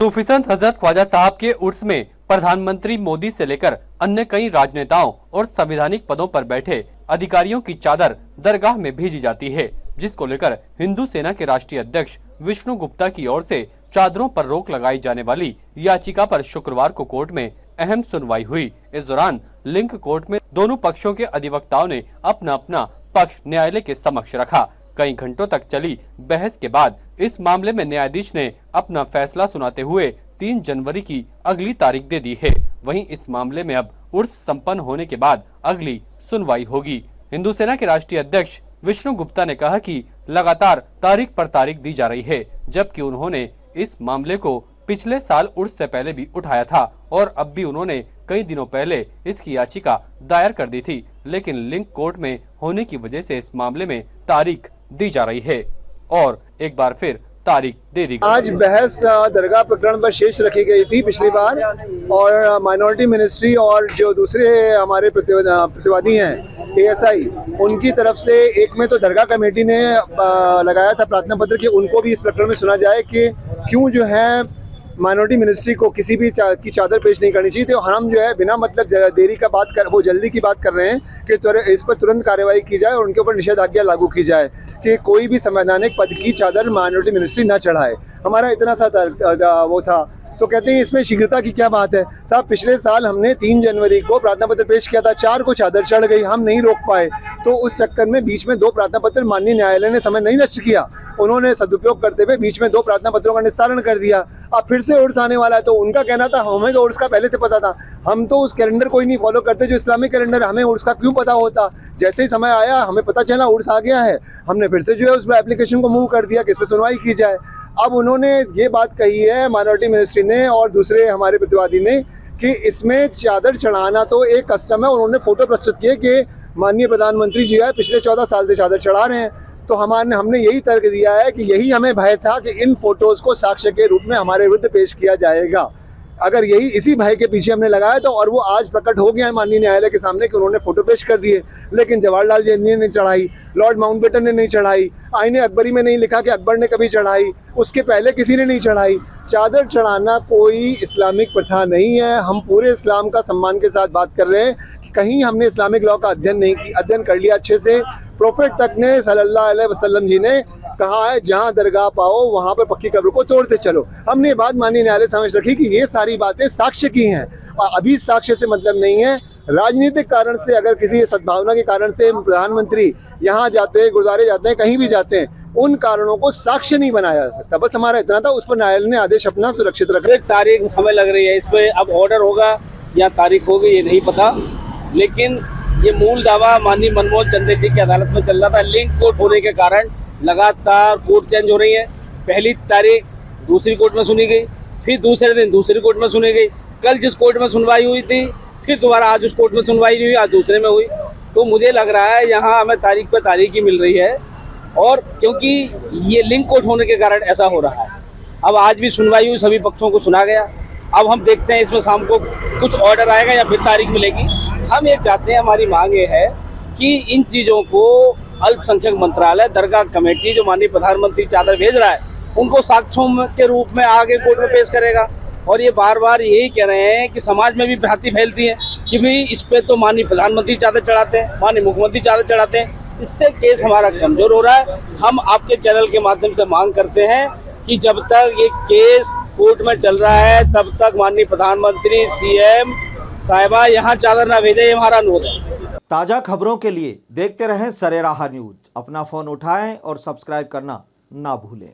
सूफी संत हजरत ख्वाजा साहब के उर्स में प्रधानमंत्री मोदी से लेकर अन्य कई राजनेताओं और संवैधानिक पदों पर बैठे अधिकारियों की चादर दरगाह में भेजी जाती है, जिसको लेकर हिंदू सेना के राष्ट्रीय अध्यक्ष विष्णु गुप्ता की ओर से चादरों पर रोक लगाई जाने वाली याचिका पर शुक्रवार को कोर्ट में अहम सुनवाई हुई। इस दौरान लिंक कोर्ट में दोनों पक्षों के अधिवक्ताओं ने अपना अपना पक्ष न्यायालय के समक्ष रखा। कई घंटों तक चली बहस के बाद इस मामले में न्यायाधीश ने अपना फैसला सुनाते हुए 3 जनवरी की अगली तारीख दे दी है। वहीं इस मामले में अब उर्स संपन्न होने के बाद अगली सुनवाई होगी। हिंदू सेना के राष्ट्रीय अध्यक्ष विष्णु गुप्ता ने कहा कि लगातार तारीख पर तारीख दी जा रही है, जबकि उन्होंने इस मामले को पिछले साल उर्स से पहले भी उठाया था और अब भी उन्होंने कई दिनों पहले इसकी याचिका दायर कर दी थी, लेकिन लिंक कोर्ट में होने की वजह से इस मामले में तारीख दी जा रही है और एक बार फिर तारीख दे दी गई। आज बहस दरगाह प्रकरण पर शेष रखी गई थी पिछली बार, और माइनॉरिटी मिनिस्ट्री और जो दूसरे हमारे प्रतिवादी हैं एएसआई, उनकी तरफ से एक में तो दरगाह कमेटी ने लगाया था प्रार्थना पत्र कि उनको भी इस प्रकरण में सुना जाए कि क्यों जो है माइनॉरिटी मिनिस्ट्री को किसी भी की चादर पेश नहीं करनी चाहिए। तो हम जो है बिना मतलब देरी का बात कर वो जल्दी की बात कर रहे हैं कि इस पर तुरंत कार्रवाई की जाए और उनके ऊपर निषेधाज्ञा लागू की जाए कि कोई भी संवैधानिक पद की चादर माइनॉरिटी मिनिस्ट्री न चढ़ाए। हमारा इतना सा वो था। तो कहते हैं इसमें शीघ्रता की क्या बात है साहब। पिछले साल हमने 3 जनवरी को प्रार्थना पत्र पेश किया था, 4 को चादर चढ़ गई, हम नहीं रोक पाए। तो उस चक्कर में बीच में 2 प्रार्थना पत्र माननीय न्यायालय ने समय नहीं नष्ट किया, उन्होंने सदुपयोग करते हुए बीच में 2 प्रार्थना पत्रों का निस्तारण कर दिया। अब फिर से उर्स आने वाला है, तो उनका कहना था हमें तो उर्स का पहले से पता था, हम तो उस कैलेंडर को ही नहीं फॉलो करते जो इस्लामिक कैलेंडर, हमें उर्स का क्यों पता होता। जैसे ही समय आया हमें पता चला उर्स आ गया है, हमने फिर से जो है उस एप्लीकेशन को मूव कर दिया कि इस पर सुनवाई की जाए। अब उन्होंने ये बात कही है माइनॉरिटी मिनिस्ट्री ने और दूसरे हमारे प्रतिवादी ने कि इसमें चादर चढ़ाना तो एक कस्टम है। उन्होंने फोटो प्रस्तुत किए कि माननीय प्रधानमंत्री जी है पिछले 14 साल से चादर चढ़ा रहे हैं। तो हमने यही तर्क दिया है कि यही हमें भय था कि इन फोटोज़ को साक्ष्य के रूप में हमारे विरुद्ध पेश किया जाएगा। अगर यही इसी भय के पीछे हमने लगाया तो, और वो आज प्रकट हो गया है माननीय न्यायालय के सामने कि उन्होंने फोटो पेश कर दिए, लेकिन जवाहरलाल नेहरू ने नहीं चढ़ाई, लॉर्ड माउंटबेटन ने नहीं चढ़ाई, आईने अकबरी में नहीं लिखा कि अकबर ने कभी चढ़ाई, उसके पहले किसी ने नहीं चढ़ाई। चादर चढ़ाना कोई इस्लामिक प्रथा नहीं है। हम पूरे इस्लाम का सम्मान के साथ बात कर रहे हैं कि कहीं हमने इस्लामिक लॉ का अध्ययन कर लिया अच्छे से। प्रोफेट तक ने सल्लल्लाहु अलैहि वसल्लम जी ने कहा है जहाँ दरगाह पाओ वहाँ पर पक्की कब्र को तोड़ते चलो। हमने ये बात माननीय न्यायालय समझ रखी कि ये सारी बातें साक्ष्य की हैं और अभी साक्ष्य से मतलब नहीं है। राजनीतिक कारण से अगर किसी सद्भावना के कारण से प्रधानमंत्री यहाँ जाते हैं, गुरुद्वारे जाते हैं, कहीं भी जाते हैं, उन कारणों को साक्ष्य नहीं बनाया जा सकता। बस हमारा इतना था, उस पर न्यायालय ने आदेश अपना सुरक्षित रखा। एक तारीख हमें लग रही है, इस पर अब ऑर्डर होगा या तारीख होगी ये नहीं पता, लेकिन ये मूल दावा माननीय मनमोहन चंद्र जी की अदालत में चल रहा था। लिंक कोर्ट होने के कारण लगातार कोर्ट चेंज हो रही है। पहली तारीख दूसरी कोर्ट में सुनी गई, फिर दूसरे दिन दूसरी कोर्ट में सुनी गई, कल जिस कोर्ट में सुनवाई हुई थी फिर दोबारा आज उस कोर्ट में सुनवाई नहीं हुई, आज दूसरे में हुई। तो मुझे लग रहा है यहाँ हमें तारीख पे तारीख ही मिल रही है, और क्योंकि ये लिंक कोर्ट होने के कारण ऐसा हो रहा है। अब आज भी सुनवाई हुई, सभी पक्षों को सुना गया। अब हम देखते हैं इसमें शाम को कुछ ऑर्डर आएगा या फिर तारीख मिलेगी। हम ये चाहते हैं, हमारी मांग ये है कि इन चीज़ों को अल्पसंख्यक मंत्रालय, दरगाह कमेटी जो माननीय प्रधानमंत्री चादर भेज रहा है, उनको साक्ष्यों के रूप में आगे कोर्ट में पेश करेगा। और ये बार बार यही कह रहे हैं कि समाज में भी भ्रांति फैलती है कि भाई इस पे तो माननीय प्रधानमंत्री चादर चढ़ाते हैं, माननीय मुख्यमंत्री चादर चढ़ाते हैं। इससे केस हमारा कमजोर हो रहा है। हम आपके चैनल के माध्यम से मांग करते हैं कि जब तक ये केस कोर्ट में चल रहा है तब तक माननीय प्रधानमंत्री, सीएम साहिबा यहाँ चादर ना भेजे, ये हमारा अनुरोध है। ताज़ा खबरों के लिए देखते रहें सरेराह न्यूज। अपना फ़ोन उठाएं और सब्सक्राइब करना ना भूलें।